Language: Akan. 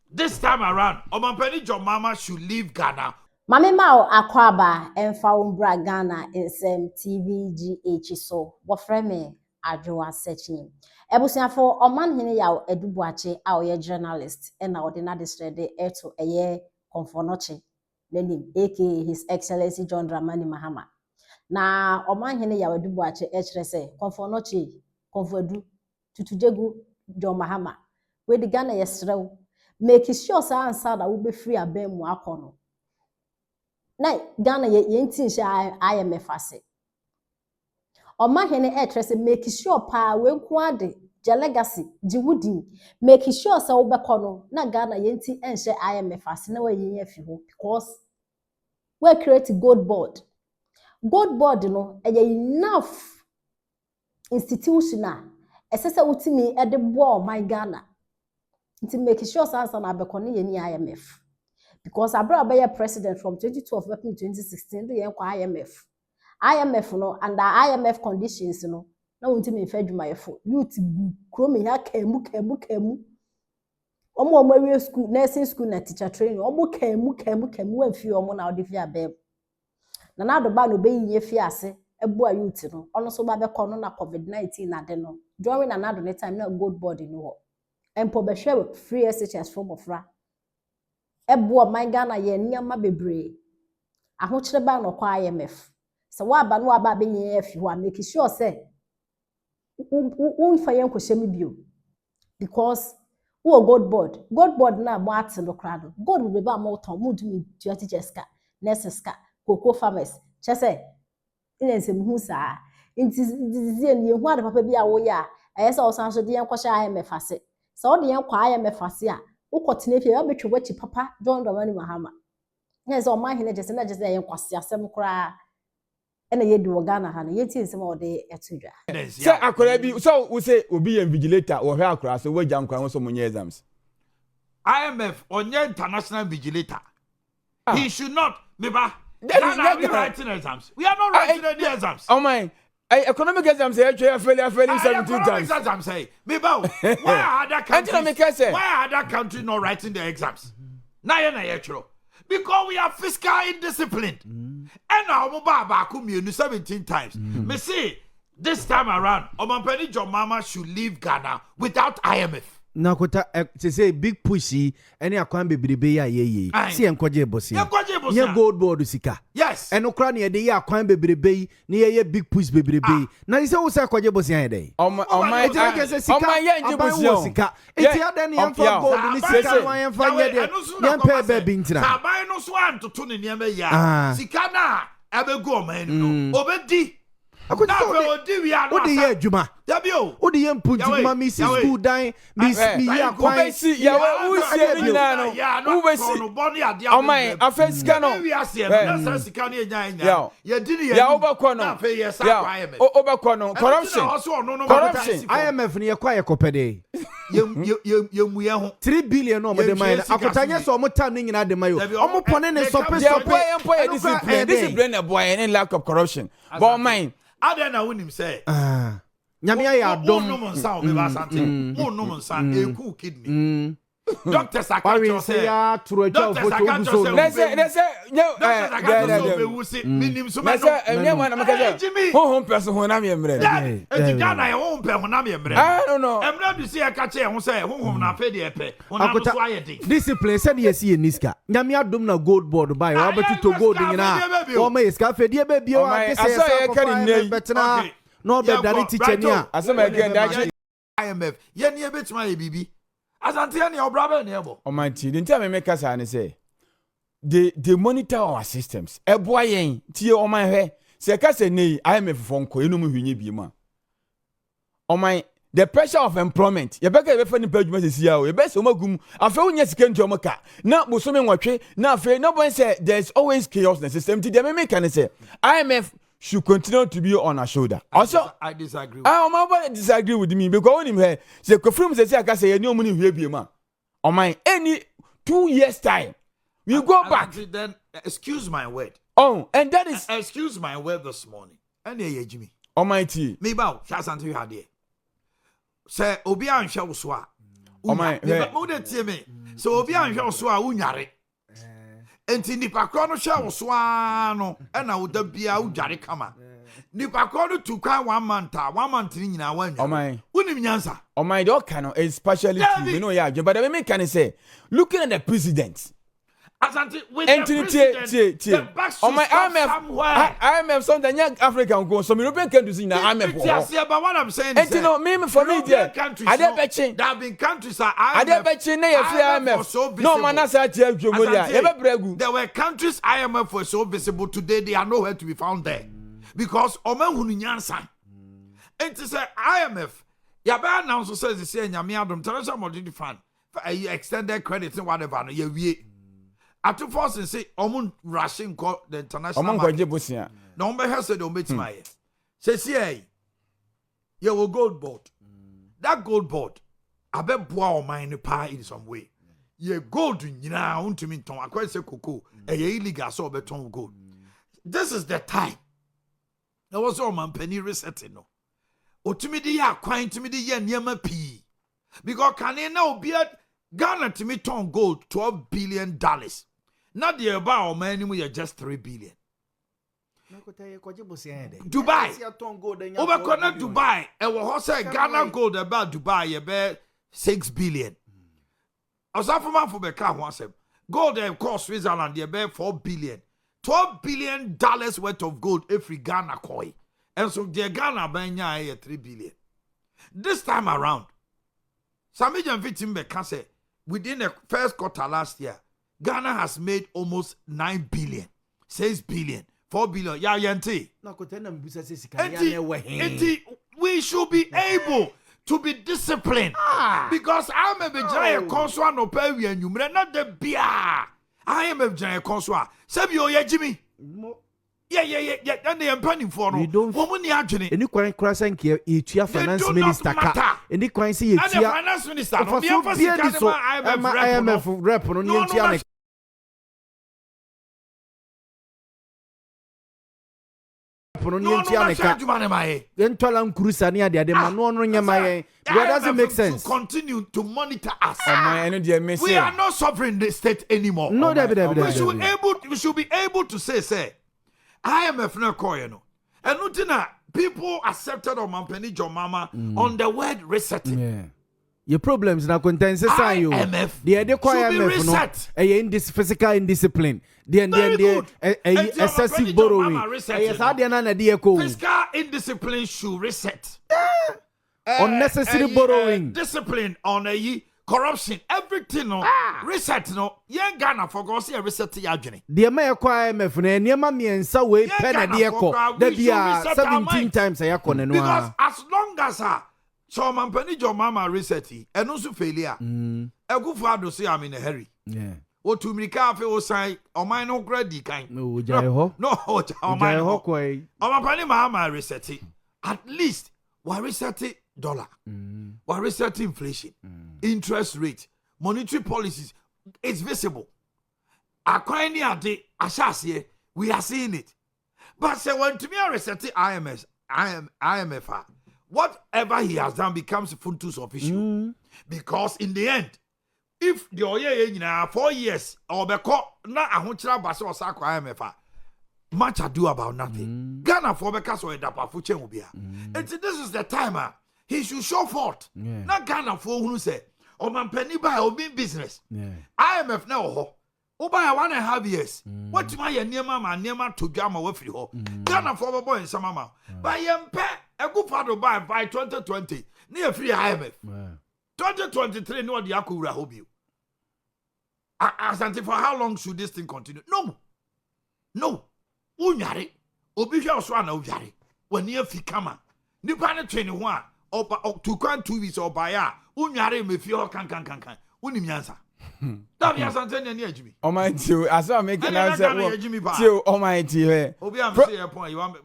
This time around, Omanhene John Mama should leave Ghana. Mame Mao Akwaba Emfa Umbra Ghana in TVGH so wofre me adwoa searching. Ebusiafo Omanhene yaw Edubuache a oye journalist na odina distrede eto eye Komfonoche nenim aka His Excellency John Dramani Mahama. Na Omanhene yaw Edubuache kire se Komfonoche Komfodu tutujegu John Mahama we di Ghana yesrew make sure say answer that we be free abem mu akono. Na Ghana ye ntin sha IMF ase. Omanhene etrese make sure pa we nko ade je legacy je wudi make sure say we beko no na Ghana ye ntin enhye IMF ase na we yen afi ho because we create gold board. Gold board no e enough institutional esese utimi e de bo my Ghana. Nti make sure say na beko no ye ni IMF. Because Abra president from 2012 up to 2016, they kwa IMF. IMF no under IMF conditions no. Na wonti me fa dwuma yefo. Youth kromi ha kemu. Omo awie school, nursing school na teacher training. Omo kemu amfi omo na odi fi abem. Na do ba no be yin fi ase ebu a youth no. Ono so ba be kono na COVID-19 na de no. During na do time na gold board no ho. Empo be hwe free SHS form of ra. Ebo my Ghana ye nneema bebre ahokyere ba no kwa IMF se wa ba no aba benye afi ho make sure say fa yen kwohyem bio because wo gold board na mo ate no kra do gold be ba mo ton mo dumi teachers ka nurses ka cocoa farmers che say nsem hu saa ntizie ne hu ade papa bi a wo ya ayese o san so de yen kwhye IMF ase se o de yen kwa IMF ase a ukotene fie obetwe wachi papa John Dramani Mahama yes Omanhene just na just yen Nkwasiasem kra ena yedi wo Ghana ha no yeti nsem o de etodwa se akora bi so we say obi yen vigilator wo hwe akora so wagya nkwan wo so munye exams IMF onye international vigilator. He should not meba. Ghana we writing exams. We are not writing any exams. Oh my economic exams I failing 17 times. Exams say, Meba, why are other countries not writing their exams? Because we are fiscal indisciplined. And now Mobaba 17 times. Me say this time around, Omanhene John Mama should leave Ghana without IMF. Na kota to say big pushy any akwan bebrebe ya ye si enkoje bosi ye gold board sika yes eno kra na ye de ya akwan bebrebe na ye big push bebrebe na say wo say akwaje bosi ya dey o my ye nje bosi sika eti ade ne yemfa gold ni sika wan yemfa ye de yempa be bi ntina aban no so antoto ne niam ya sika na abegu oman no obedi akota odi ye adwuma odi ye mpuduma mi si school dan mi ya kwan si ya wo sie ni na no wo si o my afesika no na sika ne nya ye di ne ya obakọ no ya obakọ no corruption IMF ni ye kwa ye kopede ye mu ye ho 3 billion no mo de man akota nye so mo tam ni nyina de mayo o mo pone ne sope discipline na boy and lack of corruption but mine Adena wunim say nyame ya dom no monsa o be ba sante mo no monsa e ku kidney Doctor Sakacho say ya turo echa photo so let's say be wusi minim so me say enye wan na me say ho person ho na me emre e Ghana e ho pe ho na me emre I don't know emre du say ka che ho say ho na fe de epe ho na so ayede discipline said yes ye niska nyame adom na gold board buy wa betu to gold nyina o ma iska fe de be bio a say betna no be dare teacher ni a asem again that IMF ye ne betima ye bibi asante ne obrabe ne ebo o man ti ntia me make say say they monitor our systems eboa yen tie o man hwe se ka se nei IMF fonko enum hwinye bi ma o man the pressure of employment ye beka ye be fa ni padwuma se sia o ye be se o magum afa unya sika nti o maka na bosome nwotwe na afa no bon say there's always chaos in the system ti dem make can say IMF should continue to be on our shoulder. Also, I disagree. I disagree with me because when him here, say confirm say I can say any money here be man. On my any 2 years time, we go back. Then excuse my word. Oh, and that is excuse my word this morning. And here Jimmy. Almighty. Me bow, shas unto you had there. Say obi an hwa wo so a. Oh my. Me tie me. so obi anhwe so a unyare enti nipa kro no hwe wo so no e na wo da bia udware kama nipa kro no tu kwan 1 month ni nyina wanwa unim nyansa my dog can especially true you know yeah but the me can say looking at the president Asante with the president the back IMF something young African go some European countries in the IMF yes but what I'm saying is no me for me there are there betching there have been countries that are there betching na IMF no man say tell Jomolia e be bregu there were countries IMF were so visible today they are nowhere to be found there because oman hunu nyansa enti say IMF ya ba announce say say nyame adom international monetary fund extended credit and whatever no ya wie Atu force and say, Omun rushing call the international. Market. No, me has said, Omit my. Say, you will gold board. That gold board, I bet boy mine pie in some way. Ye gold in now to me, Tom. I quite say, Coco, a illegal so beton gold. This is the time. There was all man penny resetting. No, or to me, the ya quite to me, the year near my pea. Because can you now be at Ghana to me, ton gold $12 billion. Not the about man, we are just 3 billion. Dubai, overconnect Dubai, and what say Ghana gold about Dubai, about 6 billion. As I for the car once, gold and cost Switzerland, they about 4 billion. $12 billion worth of gold every Ghana coin. And so the Ghana banya 3 billion. This time around, Samijan Vitimbe can say within the first quarter last year, Ghana has made almost 9 billion, 6 billion, 4 billion. Yeah, yenti. We should be able to be disciplined. Because I am a giant consular no pay and you not the beer. I am a giant consular. Sabio, yeah, Jimmy. Yeah. And they are planning for no. We don't. Any quite crossing here, it's finance minister. Any quite see it. Finance minister. IMF rep on the What doesn't make sense. To continue to monitor us. We are not sovereign state anymore. No, we should be able to say, IMF no coin. And Nutina, people accepted on Mampeni Jomama on the word resetting. Yeah. Your problems now contain society. IMF the IMF reset. In this physical indiscipline. The excessive borrowing. Fiscal indiscipline should reset. Unnecessary borrowing. Discipline on corruption. Everything reset. No, young Ghana for go see a reset yajini. The IMF and Yama and Saway pen a deco. There be 17 times a yakon. Because as long as so Mampeni Jomama reset and also failure. A good father say I'm in a hurry. Yeah. What to me cafe or say, or my no grady kind. No, Jaiho. No, my hawkway. Or my penny mama reset it. At least, why reset it dollar? Why reset inflation? Interest rate, monetary policies. It's visible. Acquiring a day, Ashas, we are seeing it. But say when to me, I reset it IMF. Whatever he has done becomes Funtus official. Because in the end, if the oye 4 years or beko na ahunchira base o sa kwa IMF much ado about nothing. Ghana for beka so edapa fu chen obia. And this is the time he should show forth. Na Ghana for who say o man penny buy o be business. IMF na ho. O buy 1.5 years. What my niema ma niema to dwama we free ho. Ghana for boy in samama. Buy yempe a good father by 2020 near free IMF. 2023 no the akura hobi. Asante, for how long should this thing continue? No. Unyare. Obi hwe so ana unyare. When you fi kama. Nipa ne 21 or 2 weeks or by ya. Unyare me fi ho kan. Unim yansa. That be asante ne ejimi. Almighty, as I make an answer. Almighty. Obi am say a point you want